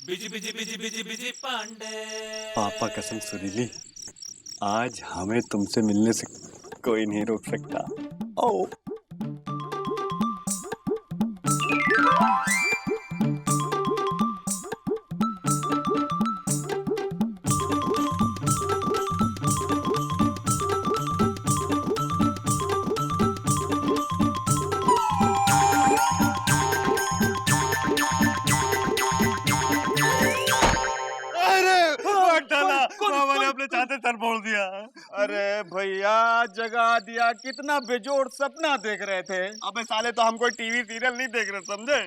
Busy busy busy busy busy Pandey. पापा कसम सुरीली, आज हमें तुमसे मिलने से कोई नहीं रोक सकता। ओ मामा ने अपने चाहते सर फोड़ दिया। अरे भैया जगा दिया, कितना बेजोड़ सपना देख रहे थे। अबे साले तो हम कोई टीवी सीरियल नहीं देख रहे, समझे?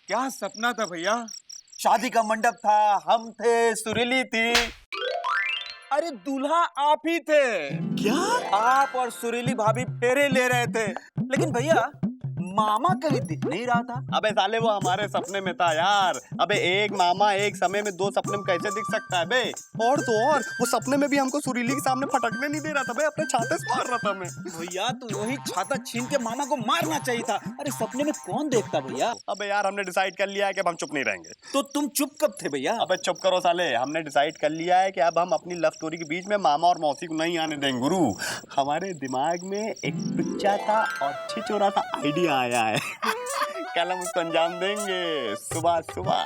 क्या सपना था भैया? शादी का मंडप था, हम थे, सुरीली थी। अरे दूल्हा आप ही थे। क्या? आप और सुरीली भाभी फेरे ले रहे थे, लेकिन भैया मामा कहीं दिख नहीं रहा था। अबे साले वो हमारे सपने में था यार। अबे एक मामा एक समय में दो सपने में कैसे दिख सकता है बे? और तो और वो सपने में भी हमको सुरीली के सामने फटकने नहीं दे रहा था बे, अपने छाते से मार रहा था मैं। भैया तो वही छाता छीन के मामा को मारना चाहिए था। अरे सपने में कौन देखता भैया? अबे यार हमने डिसाइड कर लिया है कि अब हम चुप नहीं रहेंगे। तो तुम चुप कब थे भैया? अबे चुप करो साले, हमने डिसाइड कर लिया है कि अब हम अपनी लव स्टोरी के बीच में मामा और मौसी को नहीं आने देंगे गुरु। हमारे दिमाग में एक टुच्चा सा और छिचोरा सा आइडिया आया है। कल हम उसको अंजाम देंगे सुबह सुबह।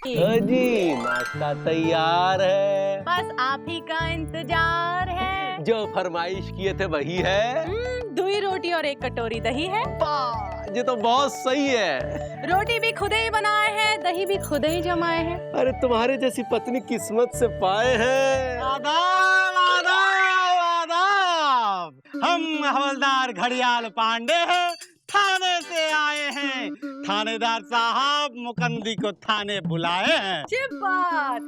जी नाश्ता तैयार है, बस आप ही का इंतजार है। जो फरमाइश किए थे वही है। 2 रोटी और 1 कटोरी दही है। ये तो बहुत सही है। रोटी भी खुद ही बनाए हैं, दही भी खुद ही जमाए हैं। अरे तुम्हारे जैसी पत्नी किस्मत से पाए हैं। आदाब आदाब आदाब। हम हवलदार घड़ियाल पांडे हैं, थाने से आए हैं। थानेदार साहब मुकंदी को थाने बुलाए हैं। जी बात,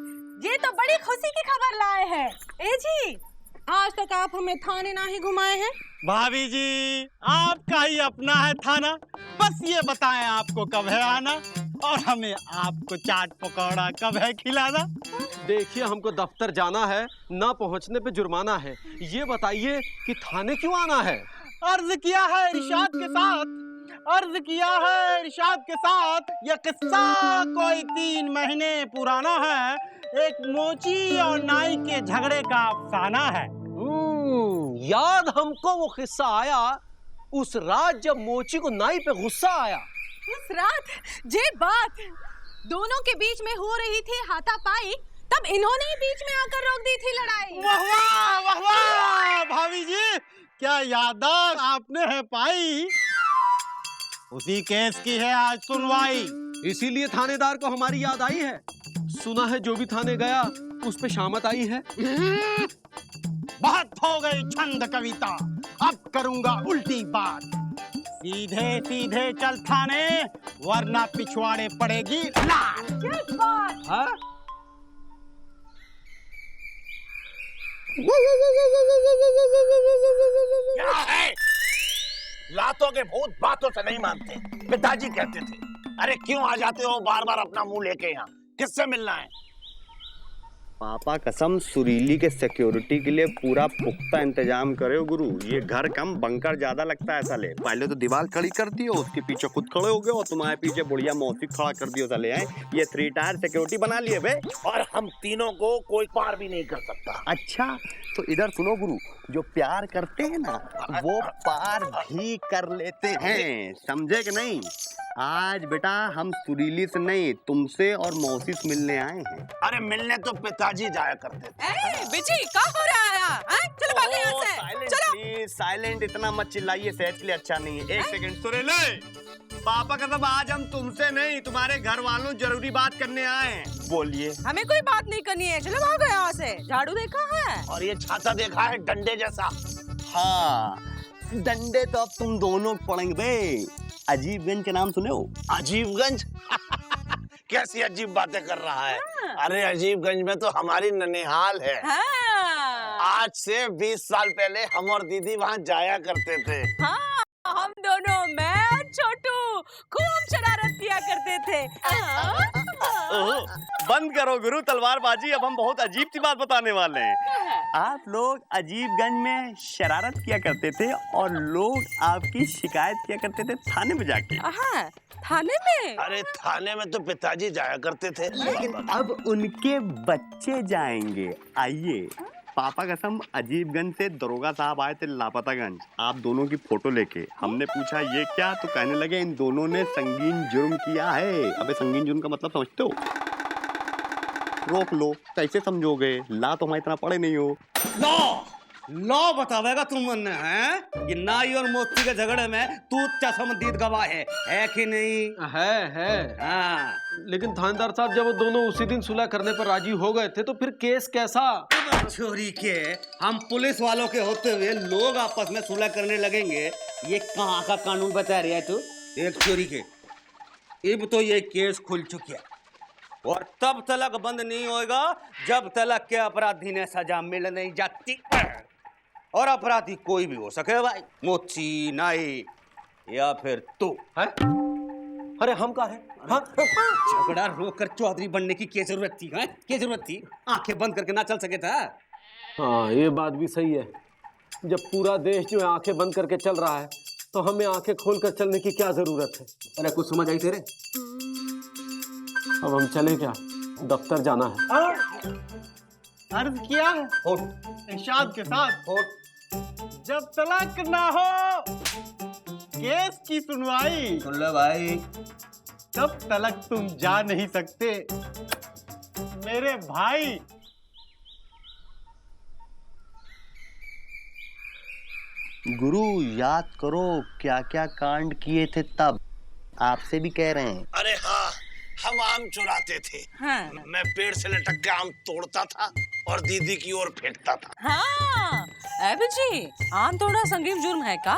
ये तो बड़ी खुशी की खबर लाए हैं। ए जी, आज तक आप हमें थाने ना ही घुमाए हैं। भाभी जी आपका ही अपना है थाना, बस ये बताएं आपको कब है आना और हमें आपको चाट पकौड़ा कब है खिलाना। देखिए हमको दफ्तर जाना है, ना पहुंचने पे जुर्माना है। ये बताइए कि थाने क्यों आना है? अर्ज किया है इरशाद के साथ, अर्ज किया है इरशाद के साथ। यह किस्सा कोई 3 महीने पुराना है। एक मोची और नाई के झगड़े का अफसाना है। याद हमको वो किस्सा आया, उस रात जब मोची को नाई पे गुस्सा आया। उस रात जे बात दोनों के बीच में हो रही थी हाथापाई, तब इन्होंने ही बीच में आकर रोक दी थी लड़ाई। वाह वाह वाह वाह भाभी जी, क्या याददाश्त आपने है पाई। उसी केस की है आज सुनवाई। इसीलिए थानेदार को हमारी याद आई है। सुना है जो भी थाने गया उस पे शामत आई है। बहुत हो गई छंद कविता, अब करूंगा उल्टी बात। सीधे सीधे चल थाने, वरना पिछवाड़े पड़ेगी लात। क्या बात? हाँ? क्या है? लातों के भूत बातों से नहीं मानते, पिताजी कहते थे। अरे क्यों आ जाते हो बार बार अपना मुंह लेके यहाँ? किससे मिलना है? पापा कसम सुरीली के सिक्योरिटी के लिए पूरा पुख्ता इंतजाम करे हो गुरु। ये घर कम बंकर ज्यादा लगता है साले। पहले तो दीवार खड़ी कर दियो, उसके पीछे खुद खड़े हो गए और तुम्हारे पीछे बुढ़िया मौसी खड़ा कर दियो साले हैं। ये 3 टायर सिक्योरिटी बना लिए बे। और हम तीनों को कोई पार भी नहीं कर सकता। अच्छा तो इधर सुनो गुरु, जो प्यार करते हैं ना वो पार भी कर लेते हैं, समझे कि नहीं? आज बेटा हम सुरीली से नहीं तुमसे और मौसी से मिलने आए हैं। अरे मिलने तो पिताजी जाया करते थे। बिजी क्या हो रहा है? चलो भागो यहाँ से। साइलेंट चलो। प्लीज, साइलेंट, इतना मत चिल्लाइए, सेहत के लिए अच्छा नहीं है। 1 सेकंड सुरीली, पापा कसम आज हम तुमसे नहीं तुम्हारे घर वालों जरूरी बात करने आए हैं। बोलिए। हमें कोई बात नहीं करनी है, चलो भागो यहाँ से। झाड़ू देखा है? और ये छाता देखा है डंडे जैसा? हाँ डंडे तो अब तुम दोनों पड़ेंगे बे। अजीबगंज के नाम सुने हो? अजीबगंज? कैसी अजीब बातें कर रहा है? अरे अजीबगंज में तो हमारी ननिहाल है। हाँ। आज से 20 साल पहले हम और दीदी वहाँ जाया करते थे। हाँ, हम दोनों, मैं और छोटू, खूब शरारत किया करते थे। ओहो, बंद करो गुरु तलवारबाजी, अब हम बहुत अजीब सी बात बताने वाले हैं। आप लोग अजीबगंज में शरारत किया करते थे और लोग आपकी शिकायत किया करते थे थाने में जाके। हाँ, थाने में? अरे थाने में तो पिताजी जाया करते थे। लेकिन अब उनके बच्चे जाएंगे। आइए, पापा कसम अजीबगंज से दरोगा साहब आए थे लापतागंज, आप दोनों की फोटो लेके। हमने पूछा ये क्या, तो कहने लगे इन दोनों ने संगीन जुर्म किया है। अबे संगीन जुर्म का मतलब समझते हो? रोक लो, कैसे समझोगे? ला तो हमारी इतना पढ़े नहीं हो। लॉ बतावेगा तुमने, हैं? ये नाई और मोती के झगड़े में तू चश्मदीद गवाह है कि नहीं? है। हाँ। लेकिन थानेदार साहब, जब वो दोनों उसी दिन सुलह करने पर राजी हो गए थे तो फिर केस कैसा? छोरी के, हम पुलिस वालों के होते हुए लोग आपस में सुलह करने लगेंगे, ये कहाँ का कानून बता रही है तू? एक चोरी के, अब तो ये केस खुल चुकी है और तब तलक बंद नहीं होएगा जब तलक के अपराधी ने सजा मिल नहीं जाती। और अपराधी कोई भी हो सके भाई, मोची, नाई या फिर तू है। अरे हम का है? हाँ? झगड़ा रोक कर चौधरी बनने की क्या जरूरत थी? है क्या जरूरत थी? आंखें बंद करके ना चल सके था? हाँ, ये बात भी सही है। जब पूरा देश जो है आंखें बंद करके चल रहा है तो हमें आंखें खोलकर चलने की क्या जरूरत है? अरे कुछ समझ आई तेरे? अब हम चले क्या? दफ्तर जाना है। अर्ज किया है इरशाद के साथ, जब तलाक ना हो केस की सुनवाई, सुन लो भाई, तब तलक तुम जा नहीं सकते मेरे भाई। गुरु याद करो क्या क्या कांड किए थे तब, आपसे भी कह रहे हैं। अरे हाँ, हम आम चुराते थे। हाँ। मैं पेड़ से लटक के आम तोड़ता था और दीदी की ओर फेंकता था। हाँ, अबे जी, आम तोड़ना संगीन जुर्म है का?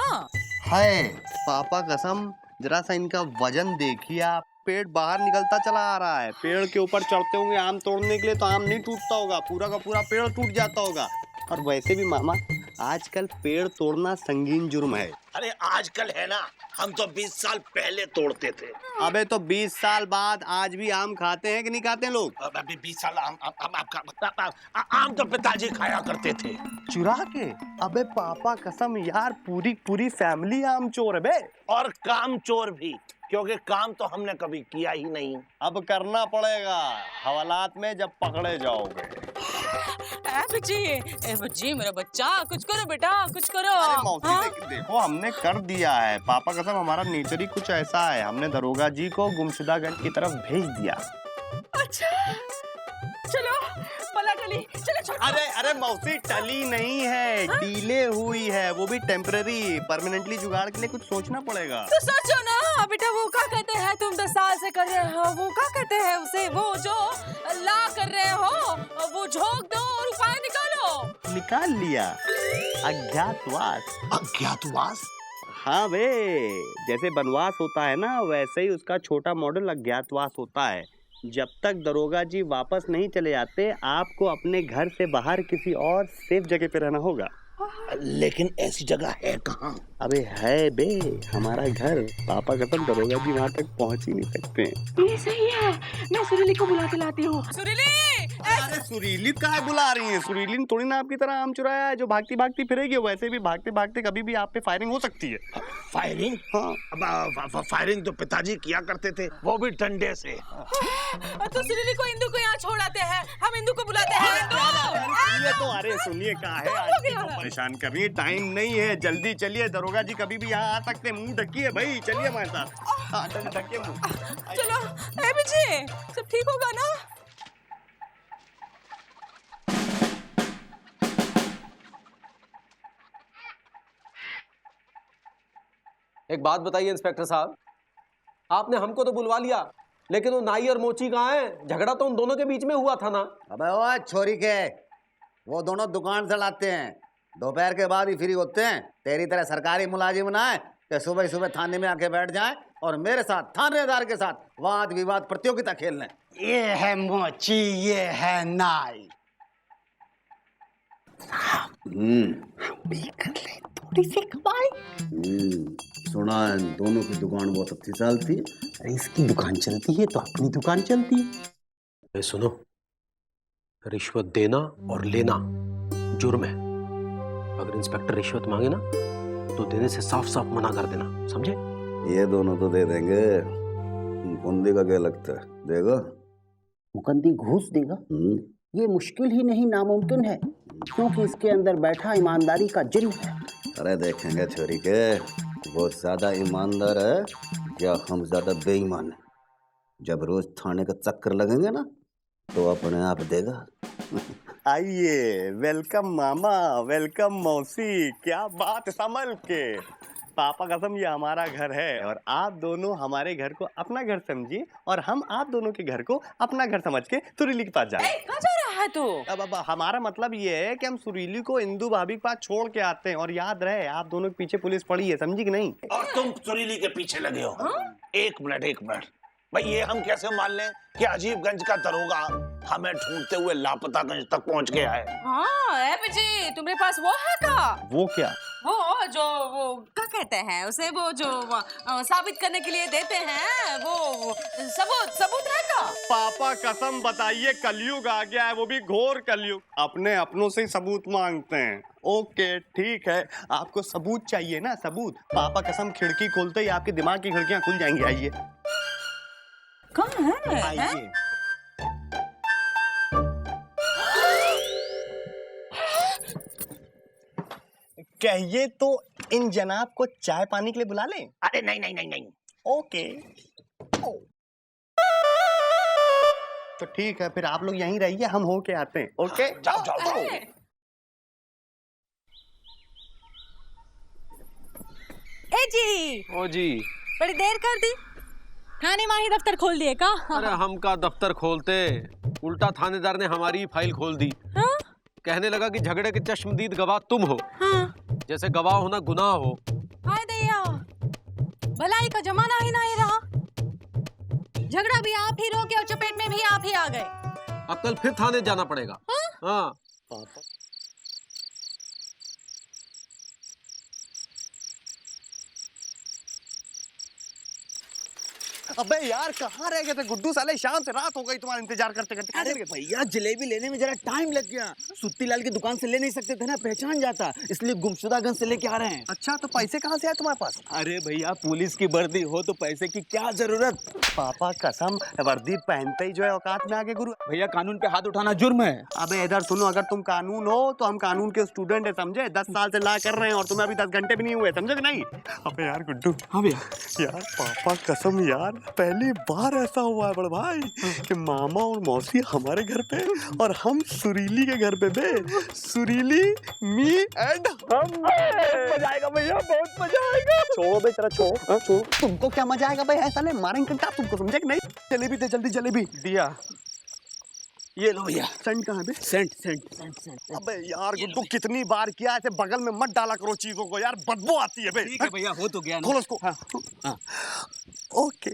है, पापा कसम, जरा सा इनका वजन देखिए आप, पेड़ बाहर निकलता चला आ रहा है। पेड़ के ऊपर चढ़ते होंगे आम तोड़ने के लिए तो आम नहीं टूटता होगा, पूरा का पूरा पेड़ टूट जाता होगा। और वैसे भी मामा, आजकल पेड़ तोड़ना संगीन जुर्म है। अरे आजकल है ना, हम तो 20 साल पहले तोड़ते थे। अबे तो 20 साल बाद आज भी आम खाते हैं कि नहीं खाते लोग? अभी 20 साल आम तो पिताजी खाया करते थे। चुरा के? अबे पापा कसम यार, पूरी पूरी फैमिली आम चोर है बे। और काम चोर भी, क्योंकि काम तो हमने कभी किया ही नहीं। अब करना पड़ेगा हवालात में जब पकड़े जाओगे। ए बच्ची मेरा बच्चा, कुछ करो बेटा, कुछ करो। अरे मौसी, हाँ? देखो हमने कर दिया है, पापा कसम हमारा नेचर ही कुछ ऐसा है। हमने दरोगा जी को गुमशुदागंज की तरफ भेज दिया। अच्छा, चलो पला टली, चलो छोड़। अरे मौसी, टली नहीं है, डीले हुई है, वो भी टेम्पररी। परमानेंटली जुगाड़ के लिए कुछ सोचना पड़ेगा। तो सोचो ना बेटा, वो क्या कहते हैं, तुम 10 साल से कर रहे हो, वो क्या कहते हैं उसे, वो जो ला कर रहे हो, वो झोंक दो और उपाय निकालो। निकाल लिया, अज्ञातवास। अज्ञातवास? हाँ बे, जैसे वनवास होता है ना, वैसे ही उसका छोटा मॉडल अज्ञातवास होता है। जब तक दरोगा जी वापस नहीं चले आते, आपको अपने घर से बाहर किसी और सेफ जगह पे रहना होगा। लेकिन ऐसी जगह है कहाँ? अबे है बे, हमारा घर। पापा कसम दरोगा जी वहाँ तक पहुँच ही नहीं सकते। ये सही है, मैं सुरीली को बुला के लाती हूँ। सुरीली! अरे सुरीली काहे बुला रही हैं? सुरीली ने थोड़ी ना आपकी तरह आम चुराया है जो भागती भागती फिरेगी। वैसे भी भागते भागते कभी भी आप पे फायरिंग हो सकती है। फायरिंग? हाँ, फायरिंग तो पिताजी किया करते थे, वो भी डंडे से। तो सुरीली को इंदु को यहाँ छोड़ आते हैं, हम इंदु को बुलाते हैं। ये तो अरे सुनिए कहा है, आज तो परेशान कर रही है, टाइम नहीं है, जल्दी चलिए। दरोगा जी कभी भी यहाँ आ सकते हैं। मुंह ढकिए भाई, चलिए हमारे साथ। हाँ, ढकिए मुंह। चलो ए बिजी, सब ठीक होगा ना? एक बात बताइए इंस्पेक्टर साहब, आपने हमको तो बुलवा लिया, लेकिन वो नाई और मोची कहाँ हैं? झगड़ा तो उन दोनों के बीच में हुआ था ना। अबे वो छोरी के, वो दोनों दुकान से लाते हैं, दोपहर के बाद ही फ्री होते हैं। तेरी तरह सरकारी मुलाजिम ना है कि सुबह सुबह थाने में आके बैठ जाएं और मेरे साथ थानेदार के साथ वाद विवाद प्रतियोगिता खेल लें। ये है मोची, ये है नाई। हम भी कर ले थोड़ी सी कमाई। सुना है दोनों की दुकान बहुत अच्छी चलती है। अरे इसकी दुकान चलती है तो अपनी दुकान चलती है। सुनो, रिश्वत देना और लेना जुर्म है। अगर इंस्पेक्टर रिश्वत मांगे ना तो देने से साफ साफ मना कर देना, समझे? ये दोनों तो दे देंगे, मुकुंदी का क्या लगता है, देगा? मुकंदी घूस देगा? ये मुश्किल ही नहीं नामुमकिन है, क्योंकि इसके अंदर बैठा ईमानदारी का जिन है। अरे देखेंगे छोरी के वो ज्यादा ईमानदार है या हम ज्यादा बेईमान है। जब रोज थाने का चक्कर लगेंगे ना तो अपने आप देगा। आइए, वेलकम मामा, वेलकम मौसी, क्या बात, संभल के। पापा कसम ये हमारा घर है और आप दोनों हमारे घर को अपना घर समझिए और हम आप दोनों के घर को अपना घर समझ के सुरीली के पास जाए। कहाँ जा रहा है तू? अब हमारा मतलब ये है कि हम सुरीली को इंदु भाभी के पास छोड़ के आते हैं, और याद रहे आप दोनों के पीछे पुलिस पड़ी है, समझी कि नहीं? और तुम सुरीली के पीछे लगे हो? एक मिनट भाई, ये हम कैसे मान लें कि अजीबगंज का दरोगा हमें ढूंढते हुए लापतागंज तक पहुंच गया है? हाँ जी, तुम्हारे पास वो है का? वो क्या? वो जो वो क्या कहते हैं उसे, वो जो साबित करने के लिए देते हैं, वो सबूत है का? पापा कसम बताइए, कलयुग आ गया है, वो भी घोर कलयुग। अपने अपनों से ही सबूत मांगते हैं। ओके ठीक है, आपको सबूत चाहिए ना, सबूत। पापा कसम खिड़की खोलते ही आपके दिमाग की खिड़कियां खुल जाएंगी। आइए कौन है? आइए। कहिए तो इन जनाब को चाय पानी के लिए बुला लें? अरे नहीं। ओके तो ठीक है, फिर आप लोग यहीं रहिए, हम होके आते हैं। ओके जाओ। ए जी, ओ जी, बड़ी देर कर दी, थाने में ही दफ्तर खोल दिए का? अरे हम का दफ्तर खोलते, उल्टा थानेदार ने हमारी फाइल खोल दी। हाँ? कहने लगा कि झगड़े के चश्मदीद गवाह तुम हो। हाँ? जैसे गवाह होना गुनाह हो। हाय दैया, भलाई का जमाना ही नहीं रहा। झगड़ा भी आप ही रोके और चपेट में भी आप ही आ गए। अब कल फिर थाने जाना पड़ेगा। हाँ। अबे यार कहाँ रह गए थे गुड्डू साले, शाम से रात हो गई तुम्हारा इंतजार करते करते। अरे भैया जलेबी लेने में जरा टाइम लग गया, सुत्ती लाल की दुकान से ले नहीं सकते थे ना, पहचान जाता, इसलिए गुमशुदागंज से लेके आ रहे हैं। अच्छा तो पैसे कहाँ से आए तुम्हारे पास? अरे भैया पुलिस की वर्दी हो तो पैसे की क्या जरूरत। पापा कसम वर्दी पहनते ही जो है औकात में आगे गुरु। भैया कानून पे हाथ उठाना जुर्म है। अबे इधर सुनो, अगर तुम कानून हो तो हम कानून के स्टूडेंट है, समझे? 10 साल से ला कर रहे हैं और तुम्हें अभी 10 घंटे भी नहीं हुए, समझे कि नहीं? अबे यार गुड्डू। हाँ भैया। यार पापा कसम यार, पहली बार ऐसा हुआ है बड़े भाई कि मामा और मौसी हमारे घर पे और हम सुरीली के घर पे बे। सुरीली, मी एंड हम। मजा आएगा भैया, बहुत मजा आएगा। छोड़ो बे, तेरा छोड़ो। तुमको क्या मजा आएगा भाई, ऐसा ले मारेंगे क्या तुमको, समझे कि नहीं? जलेबी दे जल्दी, जलेबी दिया। ये लो भैया। सेंट कहाँ है? सेंट। अबे यार गुड्डू कितनी बार किया, ऐसे बगल में मत डाला करो चीजों को यार, बदबू आती है बे। ठीक है भैया, हो तो गया ना। खोलो उसको। हाँ। ओके।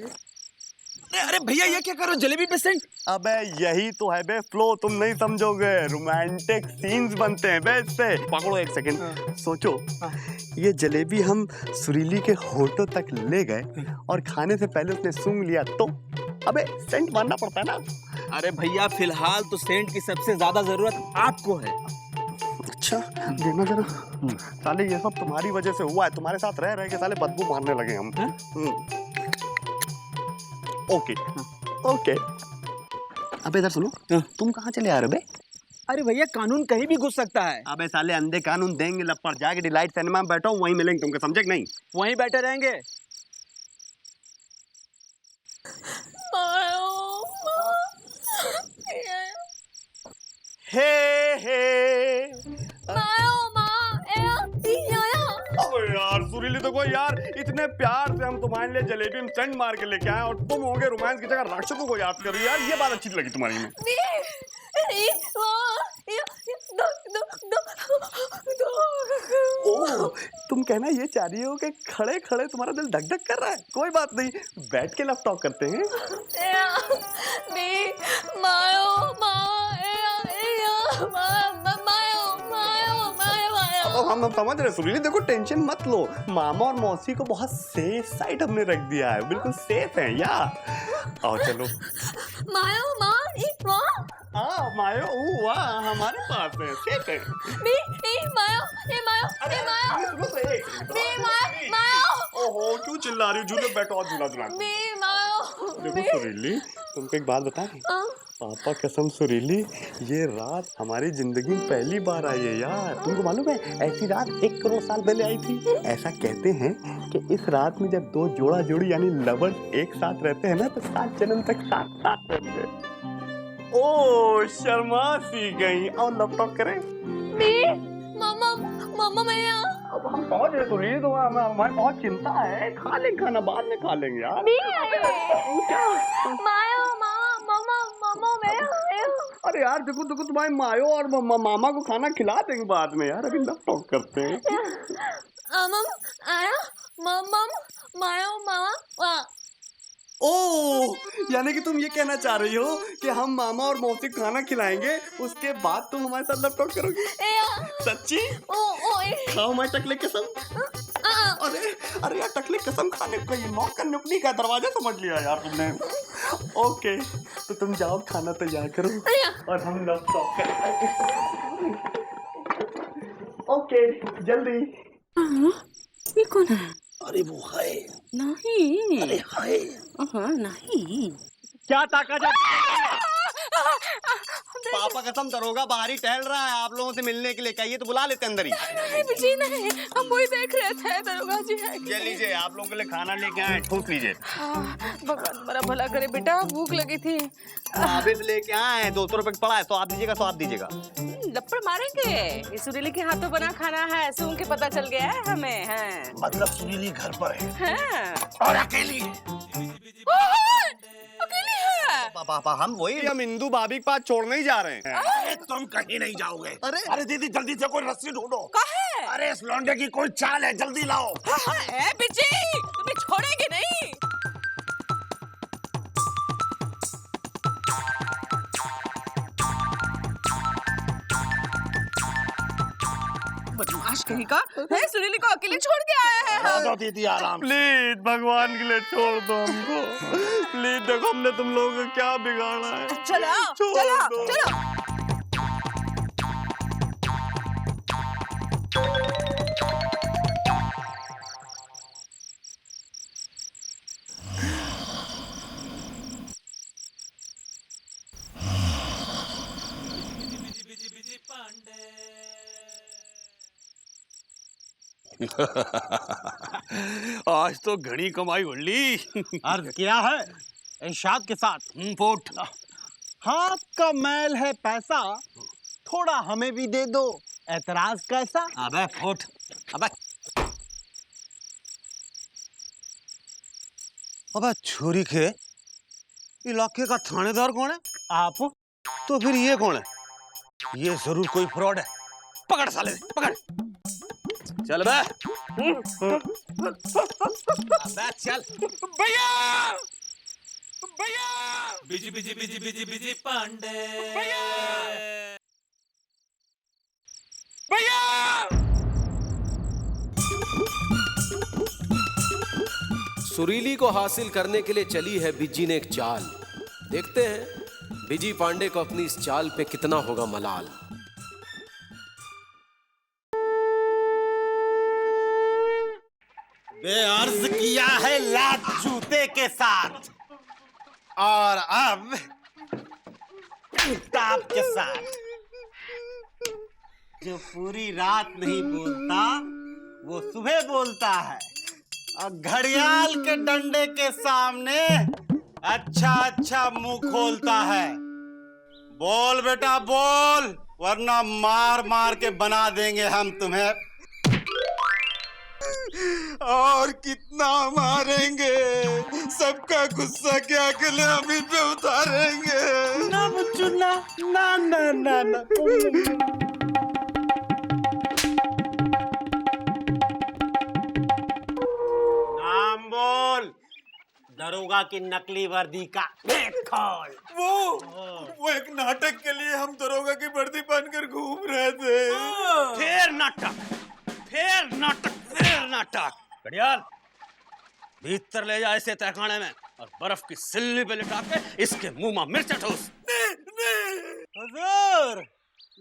अरे भैया ये क्या करो, जलेबी पे सेंट? अबे यही तो है बे फ्लो, तुम नहीं समझोगे। रोमांटिक सीन्स बनते हैं बे इससे। पकड़ो एक सेकंड, सोचो। ये जलेबी हम सुरीली के होठों तक ले गए और खाने से पहले उसने सूंघ लिया तो अबे सेंट मारना पड़ता है ना। अरे भैया फिलहाल तो सेंट की सबसे ज्यादा जरूरत आपको है। अच्छा देना जरा। साले ये सब तुम्हारी वजह से हुआ है, तुम्हारे साथ रह रह के साले बदबू मारने लगे हम। ओके। अबे इधर सुनो, तुम कहाँ चले आ रहे हो बे? अरे भैया कानून कहीं भी घुस सकता है। अबे साले अंधे कानून देंगे लपड़, जाके डिलाइट सिनेमा में बैठो, वहीं मिलेंगे तुमको, समझे कि नहीं? वहीं बैठे रहेंगे। अबे यार सुरीली तो कोई यार, इतने प्यार से हम तुम्हारे लिए जलेबी में सेंट मार के लेके आए और तुम होगे रोमांस की जगह राक्षसों को याद करो यार, ये बात अच्छी लगी तुम्हारी में। ओह, तुम कहना ये चाह रही हो कि खड़े खड़े तुम्हारा दिल धक धक कर रहा है? कोई बात नहीं, बैठ के लव टॉक करते हैं। हम समझ रहे सुरीली, देखो टेंशन मत लो, मामा और मौसी को बहुत सेफ साइड हमने रख दिया है, बिल्कुल सेफ है यार। आओ चलो। मायो माँ एक माँ हाँ मायो वाह हमारे पास है, सेफ है। मायो सुनो तो एक मायो ओहो क्यों चिल्ला रही हो, झूले बैठो और झूला झूला। मायो देखो सुरीली, तुमको एक बात बताएं, पापा कसम सुरीली, ये रात हमारी जिंदगी में पहली बार आई है यार। तुमको मालूम है ऐसी रात 1 करोड़ साल पहले आई थी। ऐसा कहते हैं कि इस रात में जब 2 जोड़ा जोड़ी यानी लवर्स एक साथ रहते हैं ना तो 7 जन्म तक साथ साथ रहते हैं। ओ शर्मा सी गई, और लव टॉक करें। मामा मैं अब हम पहुंच रहे सुरीली, तो हमारी बहुत चिंता है, खा लेंगे खाना, बाद में खा लेंगे यार। अरे यार देखो देखो तुम्हारे मायो और मामा को खाना खिला देंगे बाद में यार, अभी लव टॉक करते हैं। मायो मामा ओ यानी कि तुम ये कहना चाह रही हो कि हम मामा और मौसी को खाना खिलाएंगे, उसके बाद तुम हमारे साथ लव टॉक करोगी? सच्ची? खाओ हमारी टकले कसम। अरे अरे यार टकले कसम खाने को ये नॉक करने को नहीं का दरवाजा समझ लिया यार तुमने। ओके तो तुम जाओ खाना तैयार करो और हम लव टॉक करें। ओके जल्दी। ये कौन है? अरे वो है नहीं, अरे है नहीं। क्या ताका जा पापा कसम दरोगा बाहर ही टहल रहा है आप लोगों से मिलने के लिए, कहिए तो बुला लेते अंदर ही। नहीं बिजी नहीं, हम वही देख रहे थे दरोगा जी है। ये लीजिए आप लोगों के लिए खाना लेके आए, ठूस लीजिए। भगवान बड़ा भला करे बेटा, भूख लगी थी। साबित लेके आए, 200 रुपए पड़ा है, स्वाद दीजिएगा स्वाद दीजिएगा। लपड़ मारेंगे, इस सुरीली के हाथों बना खाना है, सूंघ के पता चल गया है हमें। हैं मतलब सुरीली घर पर है और अकेली है। अकेली है पापा हम वही हम इंदू भाभी के पास छोड़ने ही जा रहे हैं। अरे तुम कहीं नहीं जाओगे। अरे दीदी जल्दी से कोई रस्सी ढूंढो। कहाँ? अरे इस लौंडे की कोई चाल है, जल्दी लाओ। बिजी तुम्हें छोड़ेंगे नहीं। बदमाश कहीं का है, सुरीली को अकेले छोड़ के आया है। दो दीदी आराम। प्लीज भगवान के लिए छोड़ दो हमको, प्लीज। देखो हमने तुम लोगों को क्या बिगाड़ा है। चलो चलो चलो। आज तो घनी कमाई हो ली। अर्ज किया है इरशाद के साथ। पोट हाथ का मैल है पैसा, थोड़ा हमें भी दे दो, एतराज कैसा? अबे फुट, अबे अबे छुरी के इलाके का थानेदार कौन है? आप? तो फिर ये कौन है? ये जरूर कोई फ्रॉड है। पकड़ साले, पकड़। चल बे। अबे चल। भैया भैया busy busy busy busy busy Pandey भैया भैया। सुरीली को हासिल करने के लिए चली है बिज्जी ने एक चाल। देखते हैं बिजी पांडे को अपनी इस चाल पे कितना होगा मलाल। बेअर्ज किया है लात जूते के साथ और अब किताब के साथ। जो पूरी रात नहीं बोलता वो सुबह बोलता है, और घड़ियाल के डंडे के सामने अच्छा अच्छा मुंह खोलता है। बोल बेटा बोल, वरना मार मार के बना देंगे हम तुम्हें। और कितना मारेंगे, सबका गुस्सा क्या अकेले हम ही पे उतारेंगे। ना बच्चू ना ना ना ना ना। नाम बोल, दरोगा की नकली वर्दी का भेद खोल। वो एक नाटक के लिए हम दरोगा की वर्दी पहनकर घूम रहे थे। फिर नाटक फिर नाटक घड़ियाल भीतर ले जा इसे तहखाने में और बर्फ की सिल्ली पे लिटा के इसके मुंह में मिर्च ठोस। हुजूर,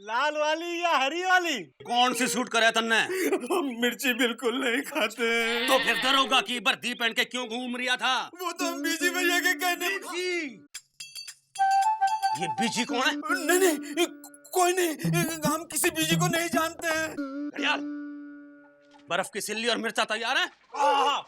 लाल वाली या हरी वाली? कौन सी सूट करे तन्ने? हम मिर्ची बिल्कुल नहीं खाते। तो फिर दरोगा की वर्दी पहन के क्यों घूम रहा था? वो तो हम बीजी भैया के कहने। ये बीजी कौन है? नहीं, कोई नहीं, हम किसी बीजी को नहीं जानते हैं। घड़ियाल, बर्फ की सिल्ली और मिर्चा तैयार है?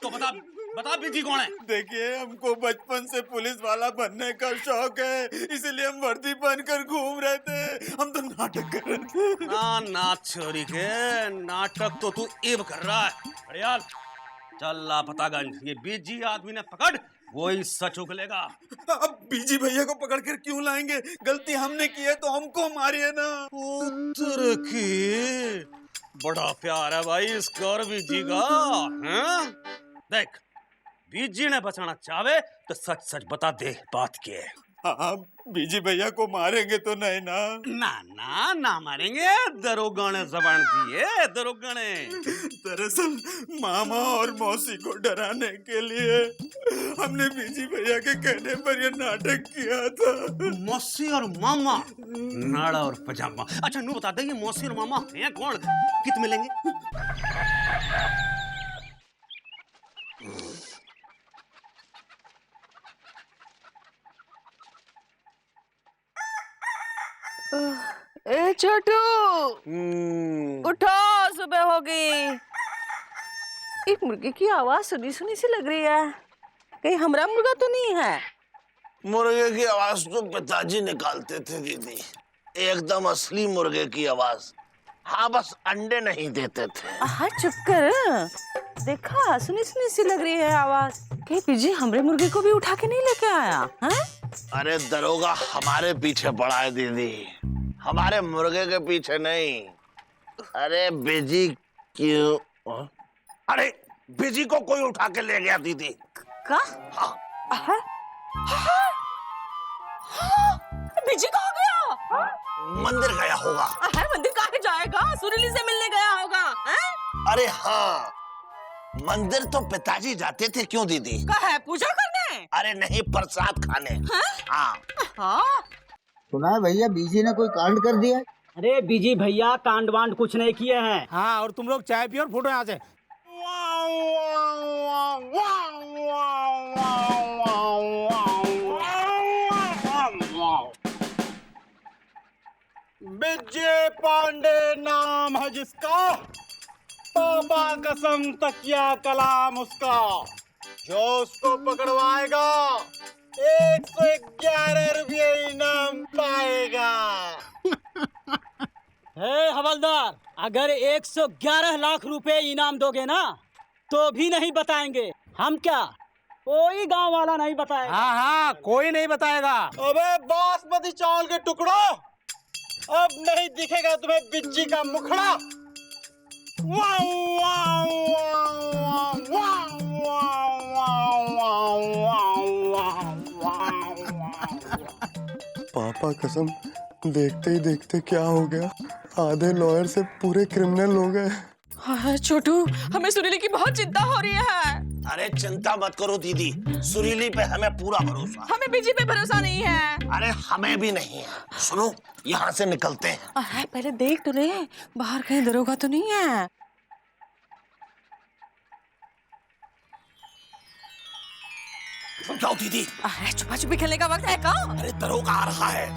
तो बता बीजी कौन है? देखिए, हमको बचपन से पुलिस वाला बनने का शौक है, इसीलिए हम वर्दी पहनकर घूम रहे थे। हम तो नाटक कर रहे थे। ना छोरी के नाटक तो तू इब कर रहा है। घड़ियाल, चल लापतागंज, ये बीजी आदमी ने पकड़, वही सच उगलेगा। अब बीजी भैया को पकड़ कर क्यों लाएंगे? गलती हमने की है तो हमको मारिए ना। पुत्र की बड़ा प्यार है भाई इसका और बीजी का। हाँ? देख, बीजी ने बचाना चाहे तो सच सच बता दे बात के। हाँ, बीजी भैया को मारेंगे तो नहीं ना? ना मारेंगे। दरोगा ने जबान दी है, दरोगा ने। दरअसल मामा और मौसी को डराने के लिए हमने बीजी भैया के कहने पर यह नाटक किया था। मौसी और मामा, नाड़ा और पजामा। अच्छा नू बता दे, ये मौसी और मामा हैं कौन? कित मिलेंगे? ए छोटू, उठो, सुबह हो गई। एक मुर्गे की आवाज सुनी सुनी सी लग रही है, कहीं हमारा मुर्गा तो नहीं है? मुर्गे की आवाज तो पिताजी निकालते थे दीदी, एकदम असली मुर्गे की आवाज। हाँ, बस अंडे नहीं देते थे। हाँ, चुप कर। देखा, सुनी सुनी सी लग रही है आवाज। कहीं पीजी हमरे मुर्गे को भी उठा के नहीं लेके आया? हाँ? अरे दरोगा हमारे पीछे पड़ा है दीदी, हमारे मुर्गे के पीछे नहीं। अरे बिजी क्यों? अरे बिजी को कोई उठा के ले गया दीदी। का? हाँ। बिजी कहाँ गया? मंदिर गया होगा। मंदिर कहाँ जाएगा? सुरीली से मिलने गया होगा। अरे हाँ, मंदिर तो पिताजी जाते थे। क्यों दीदी? कहाँ है? पूजा करने? अरे नहीं, प्रसाद खाने। हाँ। सुना है भैया, बीजी ने कोई कांड कर दिया? अरे बीजी भैया कांड वांड कुछ नहीं किए हैं। हाँ, और तुम लोग चाय पियो और फूटो यहाँ से। विजय पांडे नाम है जिसका, पापा कसम तकिया कलाम उसका, जो उसको पकड़वाएगा 111 रुपये इनाम पाएगा। हे हवलदार, अगर 111 लाख रुपए इनाम दोगे ना तो भी नहीं बताएंगे हम। क्या कोई गांव वाला नहीं बताएगा? हाँ, कोई नहीं बताएगा। अबे बासमती चावल के टुकड़ो, अब नहीं दिखेगा तुम्हें बिज्जी का मुखड़ा। पापा कसम, देखते ही देखते क्या हो गया, आधे लॉयर से पूरे क्रिमिनल हो गए। हाँ छोटू, हमें सुरीली की बहुत चिंता हो रही है। अरे चिंता मत करो दीदी, सुरीली पे हमें पूरा भरोसा है। हमें बीजी पे भरोसा नहीं है। अरे हमें भी नहीं है। सुनो, यहाँ से निकलते हैं। अरे पहले देख तो ले, बाहर कहीं दरोगा तो नहीं है। जाओ दीदी। अरे छुपा छुपी खेलने का वक्त है का? अरे दरोगा आ रहा है।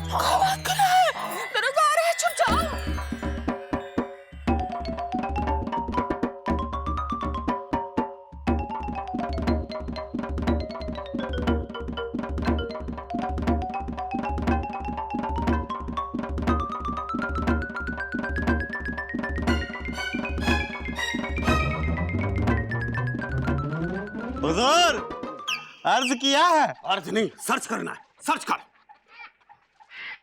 दरोगा आ रहा है, छुप जाओ। हुजूर, अर्ज किया है। अर्ज नहीं, सर्च करना है। सर्च कर।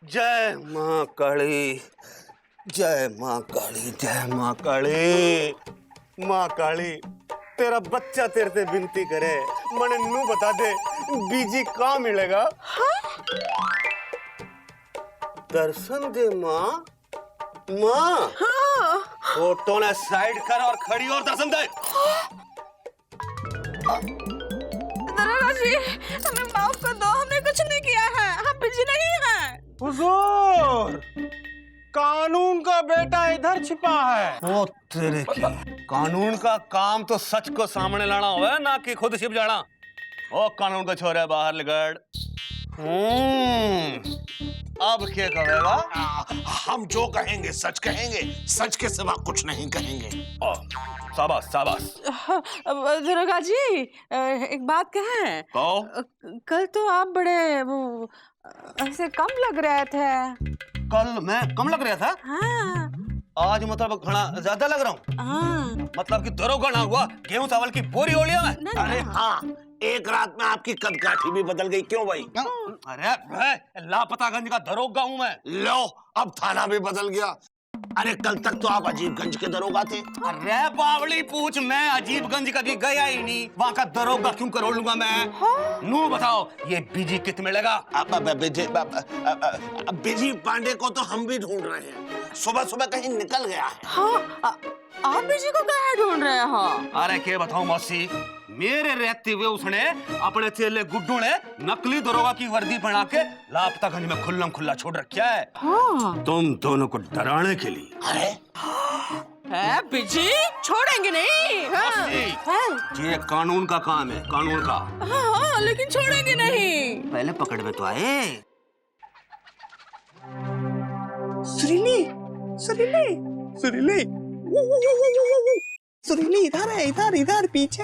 जय माँ काली, जय माँ काली, जय माँ काली। माँ काली, तेरा बच्चा तेरे से विनती करे, मने नू बता दे बीजी कहाँ मिलेगा? दर्शन दे माँ। माँ, हाँ। फोटो ने साइड कर और खड़ी और दसन दे। दरोगा जी, हमें माफ कर दो, हमने कुछ नहीं किया है, हम बिजी नहीं हैं। हुजूर, कानून का बेटा इधर छिपा है। ओ तेरे की, कानून का काम तो सच को सामने लाना होवे ना कि खुद छिप जाना। ओ कानून का छोरा बाहर लगड़। अब क्या कहेगा? हम जो कहेंगे सच कहेंगे, सच के सिवा कुछ नहीं कहेंगे। शाबाश शाबाश। दरोगा जी, एक बात कहें? कल तो आप बड़े वो ऐसे कम लग रहे थे। कल मैं कम लग रहा था? हाँ। आज मतलब घना ज्यादा लग रहा हूँ। हाँ। मतलब कि दरोगा ना हुआ, गेहूं चावल की बोरी हो लिया मैं। अरे हाँ, एक रात में आपकी कदकाठी भी बदल गई। क्यों भाई? अरे लापतागंज का दरोगा हूँ मैं। लो, अब थाना भी बदल गया। अरे कल तक तो आप अजीबगंज के दरोगा थे। अरे बावली पूछ, मैं अजीबगंज कभी गया ही नहीं, वहाँ का दरोगा क्यों करोड़ लूंगा मैं? हाँ? नू बताओ, ये बीजी कित मिलेगा? बिजी पांडे को तो हम भी ढूंढ रहे हैं, सुबह सुबह कहीं निकल गया है। हाँ, आप बिजी को कहाँ ढूंढ रहे हो? अरे क्या बताऊं मौसी, मेरे रहते हुए उसने अपने चेले गुड्डू ने नकली दरोगा की वर्दी पहना के लापतागंज में खुल्लम खुल्ला छोड़ रखा है। हाँ। तुम दोनों को डराने के लिए। अरे है बिजी, छोड़ेंगे नहीं। हाँ। ये कानून का काम है, कानून का। हाँ, लेकिन छोड़ेंगे नहीं। पहले पकड़ में तो आए। सुरीली, सुरीली, सुरीली, सुरीली, इधर है, इधर इधर पीछे।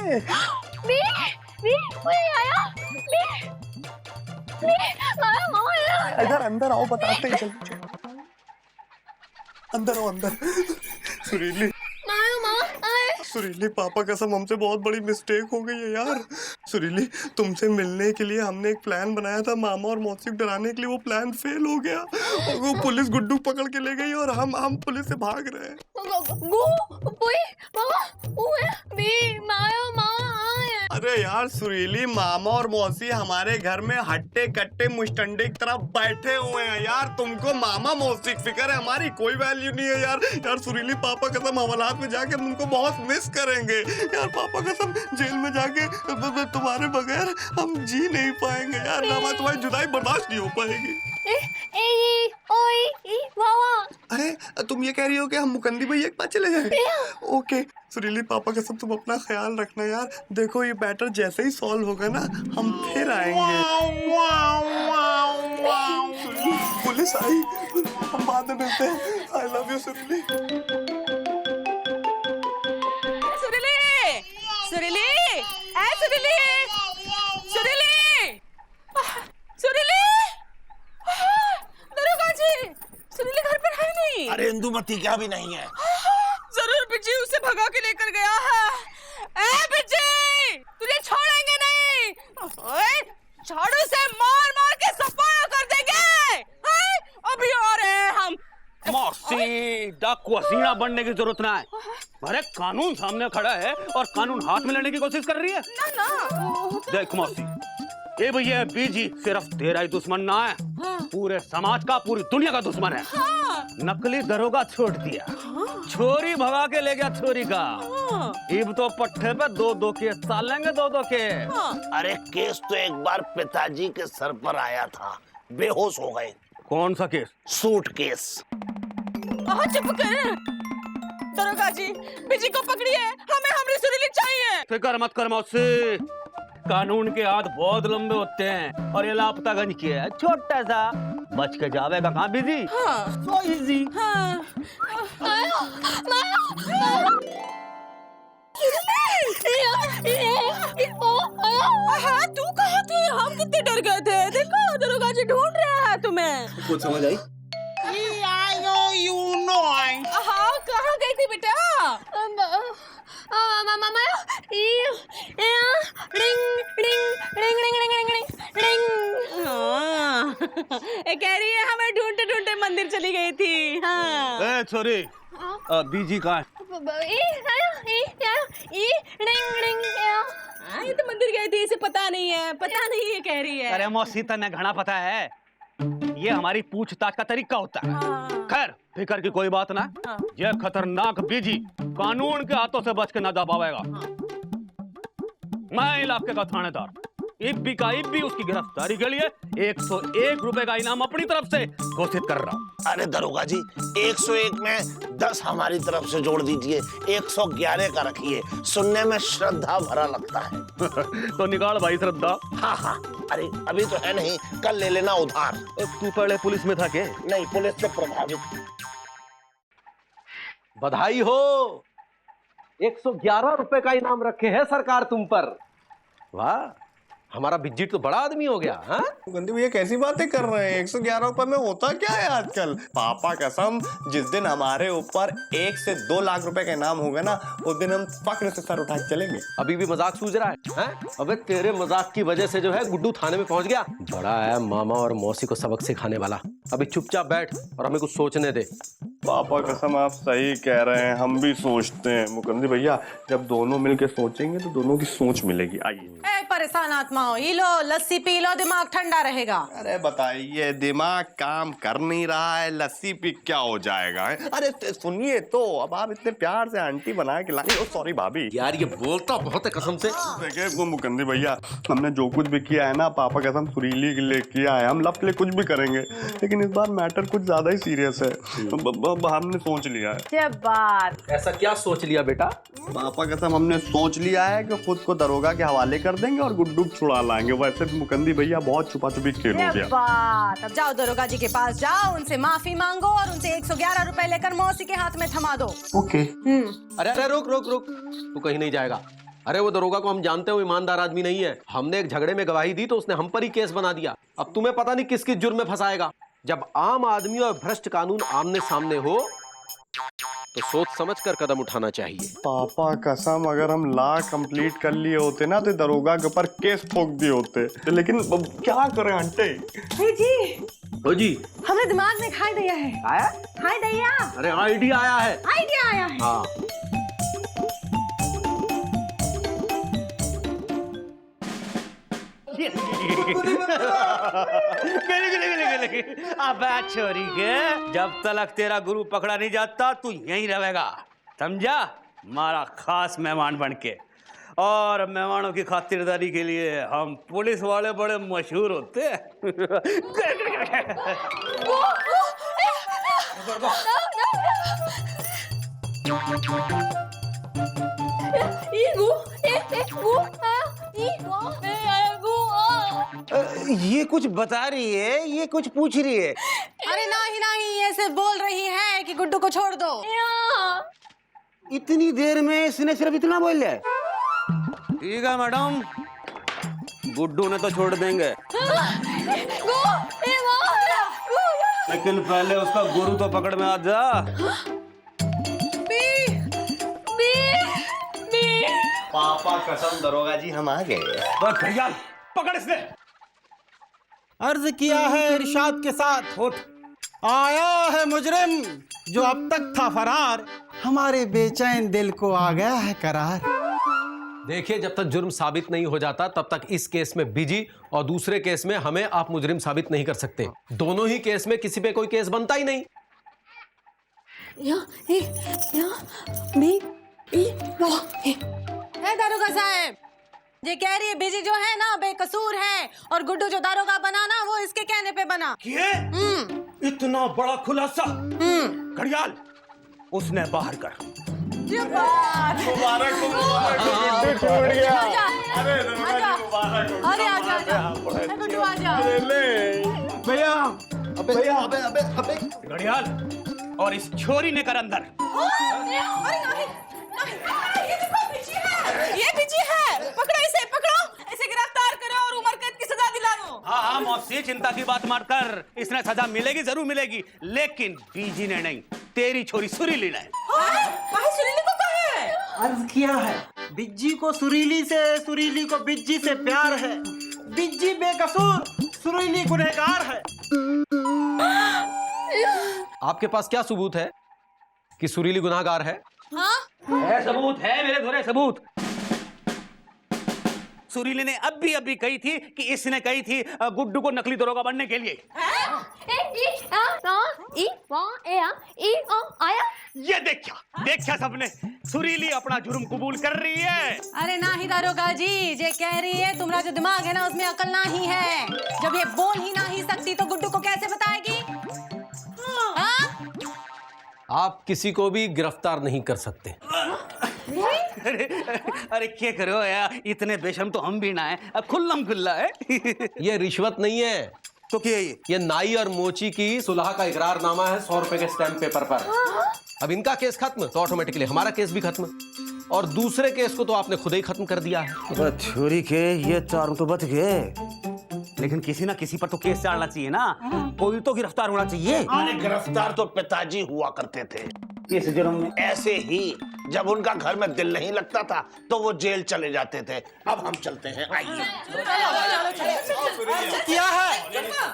इधर अंदर आओ, बताते हैं। चलो अंदर आओ, अंदर। सुरीली, सुरीली, पापा कसम हमसे बहुत बड़ी मिस्टेक हो गई है यार। सुरीली, तुमसे मिलने के लिए हमने एक प्लान बनाया था, मामा और मौसी को डराने के लिए। वो प्लान फेल हो गया और वो पुलिस गुड्डू पकड़ के ले गई और हम पुलिस से भाग रहे हैं। अरे यार सुरीली, मामा और मौसी हमारे घर में हट्टे कट्टे मुस्टंडे की तरह बैठे हुए हैं यार। तुमको मामा मौसी की फिक्र है, हमारी कोई वैल्यू नहीं है यार। यार सुरीली, पापा कसम हवालात में जाके हम तुमको बहुत मिस करेंगे यार। पापा कसम जेल में जाके तुम्हारे बगैर हम जी नहीं पाएंगे यार। ना तुम्हारी जुदाई बर्दाश्त नहीं हो पाएगी। अरे तुम ये कह रही हो कि हम मुकंदी भैया के पास चले जाएं? ओके सुरीली, पापा कसम तुम अपना ख्याल रखना यार। देखो ये मैटर जैसे ही सॉल्व होगा ना, हम फिर आएंगे। पुलिस आई, हम बाद में मिलते हैं। आई लव यू सुरीली। सुरीली, सुरीली, सुरीली, सुरीली, सुरीली, दरोगा जी, सुरीली घर पर है नहीं। अरे इंदुमती क्या भी नहीं है। जरूर बिजी उसे भगा के लेकर गया है। ए बिजी, तुझे छोड़ेंगे नहीं। ओए, झाड़ू से मार मार के सफाया कर देंगे। अभी आ रहे हैं हम। मौसी, डाकू हसीना बनने की जरूरत ना है। अरे कानून सामने खड़ा है और कानून हाथ में लेने की कोशिश कर रही है। ना देख मौसी, ये भैया बीजी सिर्फ तेरा ही दुश्मन ना है, पूरे समाज का, पूरी दुनिया का दुश्मन है। नकली दरोगा छोड़ दिया, छोरी भगा के ले गया छोरी का। इब तो पट्टे पे दो केस डालेंगे, दो केस। अरे केस तो एक बार पिताजी के सर पर आया था, बेहोश हो गए। कौन सा केस? Suit case. चुप कर दरोगा जी, बिजी को पकड़िए, हमें हमारी सुरीली चाहिए। फिक्र मत कर मौसी, कानून के हाथ बहुत लंबे होते हैं और ये लापतागंज की है छोटा सा, बच के जावेगा कहाँ बिजी। हाँ, सो इजी। हाँ। हाँ, तू कहाँ थे? हम कितने डर गए थे। देखो दरोगा जी ढूंढ रहे हैं तुम्हें। कुछ समझ आई? हाँ, कहाँ गई थी बेटा? कह रही है हमें ढूंढते ढूंढते मंदिर चली गई थी। हाँ। छोरी, बीजी कहाँ है? ये तो मंदिर गई थी, इसे पता नहीं है, पता नहीं है कह रही है। अरे मौसी, तने घना पता है, ये हमारी पूछताछ का तरीका होता है। खैर फिकर की कोई बात ना, ये खतरनाक बीजी कानून के हाथों से बच के ना जा पाएगा। मैं इलाके का थानेदार इब्बी का इब्बी उसकी गिरफ्तारी के लिए 101 रुपए का इनाम अपनी तरफ से घोषित कर रहा हूँ। अरे दरोगा जी, 101 में 10 हमारी तरफ से जोड़ दीजिए, 111 का रखिए, सुनने में श्रद्धा भरा लगता है। तो निकाल भाई श्रद्धा। हाँ हाँ, अरे अभी तो है नहीं, कल ले लेना उधार। तू पहले पुलिस में था क्या? नहीं, पुलिस से प्रभावित। बधाई हो, 111 रुपए का इनाम रखे है सरकार तुम पर। वाह, हमारा बिज्जिट तो बड़ा आदमी हो गया। हाँ, गंदी भैया कैसी बातें कर रहे हैं? 111 रुपए में होता क्या है आजकल? पापा कसम, जिस दिन हमारे ऊपर 1 से 2 लाख रुपए का इनाम होगा ना, उस दिन हम फक्र से सर उठा के चलेंगे। अभी भी मजाक सूझ रहा है? अबे तेरे मजाक की वजह से जो है गुड्डू थाने में पहुंच गया। बड़ा है मामा और मौसी को सबक सिखाने वाला। अभी चुपचाप बैठ और हमें कुछ सोचने दे। पापा कसम आप सही कह रहे हैं, हम भी सोचते हैं। मुकंदी भैया, जब दोनों मिलके सोचेंगे तो दोनों की सोच मिलेगी। आइए। परेशान आत्मा हो, ये लो लस्सी पी लो, दिमाग ठंडा रहेगा। अरे बताइए, दिमाग काम कर नहीं रहा है, लस्सी पी क्या हो जाएगा? अरे सुनिए तो, अब आप इतने प्यार से आंटी बना के लाई। सॉरी भाभी। यार ये बोलता बहुत है कसम से। देखिए वो मुकंदी भैया, हमने जो कुछ भी किया है ना, पापा कसम सुरीली के लिए किया है। हम लव के लिए कुछ भी करेंगे, लेकिन इस बार मैटर कुछ ज्यादा ही सीरियस है। हमने सोच लिया है। क्या बात? ऐसा क्या सोच लिया बेटा? पापा कसम हमने सोच लिया है कि खुद को दरोगा के हवाले कर देंगे और गुड्डू छुड़ा लाएंगे। वैसे भी मुकंदी भैया बहुत छुपा छुपी खेल हो गया। बात, अब जाओ दरोगा जी के पास जाओ, उनसे माफी मांगो और उनसे 111 रुपए लेकर मौसी के हाथ में थमा दो। ओके। अरे अरे रुक रुक रुक, तू कहीं नहीं जाएगा। अरे वो दरोगा को हम जानते हो, ईमानदार आदमी नहीं है। हमने एक झगड़े में गवाही दी तो उसने हम पर ही केस बना दिया। अब तुम्हें पता नहीं किस किस जुर्म में फंसाएगा। जब आम आदमी और भ्रष्ट कानून आमने सामने हो तो सोच समझ कर कदम उठाना चाहिए। पापा कसम, अगर हम लॉ कंप्लीट कर लिए होते ना तो दरोगा के ऊपर केस ठोक दिए होते, लेकिन क्या करें आंटी? जी ओ जी, हमने दिमाग में खाई दिया है। आया? खाई दिया? अरे आइडिया आया है। आइडिया आया है। हाँ, अबे छोरी के, जब तक तेरा गुरु पकड़ा नहीं जाता तू यहीं रहेगा, समझा? हमारा खास मेहमान बन के। और मेहमानों की खातिरदारी के लिए हम पुलिस वाले बड़े मशहूर होते हैं। ये कुछ बता रही है, ये कुछ पूछ रही है। अरे नहीं, ये सिर्फ बोल रही है कि गुड्डू को छोड़ दो। इतनी देर में इसने सिर्फ इतना बोल लिया? ठीक है मैडम, गुड्डू ने तो छोड़ देंगे, लेकिन पहले उसका गुरु तो पकड़ में आ जा। पापा कसम दरोगा जी हम आ गए। पकड़ इसने। अर्ज किया है इरशाद के साथ, आया है मुजरिम जो अब तक था फरार, हमारे बेचैन दिल को आ गया है करार। देखिए, जब तक जुर्म साबित नहीं हो जाता तब तक इस केस में बिजी और दूसरे केस में हमें आप मुजरिम साबित नहीं कर सकते। दोनों ही केस में किसी पे कोई केस बनता ही नहीं। दारोगा साहब, ये कह रही है बिजी जो है ना बेकसूर है और गुड्डू जो दारोगा बना ना वो इसके कहने पे बना। इतना बड़ा खुलासा? घड़ियाल, उसने बाहर कर। मुबारक हो, गुड्डू छोड़ गया। अरे आजा गुड्डू आजा। भैया घड़ियाल, और इस छोरी ने कर अंदर। ये बिजी है, पकड़ो इसे, पकड़ो इसे, गिरफ्तार करो और उम्र कैद की सजा दिला दो। हाँ मौसी, चिंता की बात मत कर, इसने सजा मिलेगी, जरूर मिलेगी, लेकिन बीजी ने नहीं, तेरी छोरी सुरीली ने। सुरीली को कहा है? अर्ज किया है, बिज्जी को सुरीली से, सुरीली को बिज्जी से प्यार है। बिज्जी बेकसूर, सुरीली गुनहगार है। आपके पास क्या सबूत है कि सुरीली गुनाहगार है? हाँ? है सबूत, है मेरे घरे सबूत। सुरीली ने अभी कही थी कि इसने कही थी गुड्डू को नकली दरोगा बनने के लिए। ये देखा सबने, सुरीली अपना जुर्म कबूल कर रही है। अरे ना ही दारोगा जी, जे कह रही है तुम्हारा जो दिमाग है ना उसमें अकल ना ही है। जब ये बोल ही ना ही सकती तो गुड्डू को कैसे बताएगी? आप किसी को भी गिरफ्तार नहीं कर सकते। अरे क्या करो यार, इतने बेशर्म तो हम भी ना है, खुल्लम खुल्ला है। ये रिश्वत नहीं है तो क्या है ये नाई और मोची की सुलह का इकरारनामा है 100 रुपए के स्टैम्प पेपर पर। अब इनका केस खत्म तो ऑटोमेटिकली हमारा केस भी खत्म, और दूसरे केस को तो आपने खुद ही खत्म कर दिया है। छोरी के ये चारों तो बच गए, लेकिन किसी ना किसी पर तो केस चढ़ना चाहिए ना, कोई तो गिरफ्तार होना चाहिए। अरे गिरफ्तार तो पिताजी हुआ करते थे इस जुर्म में। ऐसे ही जब उनका घर में दिल नहीं लगता था तो वो जेल चले जाते थे। अब हम चलते हैं, आइए। किया है,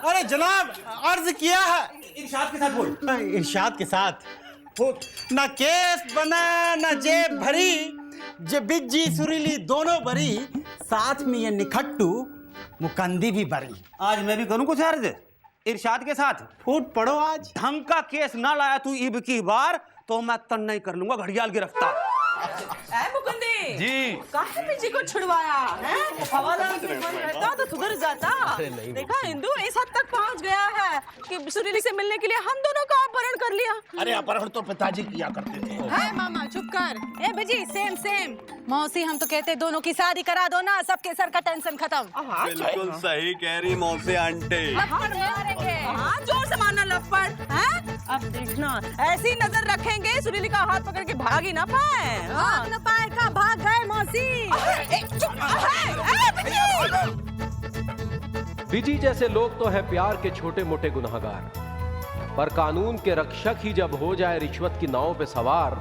अरे जनाब अर्ज किया है। इरशाद के साथ बोल। इरशाद के साथ ना केस बना ना जेब भरी, जे बिज्जी सुरीली दोनों बरी, साथ में ये निखट्टू मुकंदी भी बरी। आज मैं भी करूं कुछ अर्ज इरशाद के साथ। फूट पड़ो आज। ढंग का केस ना लाया तू इब की बार तो मैं तन नहीं कर लूंगा घड़ियाल गिरफ्तार। मुकुंदी जी काहे बिजी को छुड़वाया है? हवालात में बंद रहता तो सुधर जाता। देखा इंदु इस हद तक पहुंच गया है कि सुरीली से मिलने के लिए हम दोनों का अपहरण कर लिया। अरे अपहरण तो पिताजी किया करते थे। है मामा चुप कर। ए बेजी सेम मौसी, हम तो कहते दोनों की शादी करा दो ना, सबके सर का टेंशन खत्म। बिल्कुल सही कह रही मौसी आंटी। हाँ जोर से मारना लपड़ है। अब देखना ऐसी नजर रखेंगे सुरीली का हाथ पकड़ के भाग ही ना पाए। भाग न पाए का भाग गए मौसी। बिजी जैसे लोग तो है प्यार के छोटे मोटे गुनहगार, पर कानून के रक्षक ही जब हो जाए रिश्वत की नाव पे सवार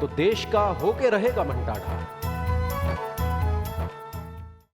तो देश का होके रहेगा मंटाढार।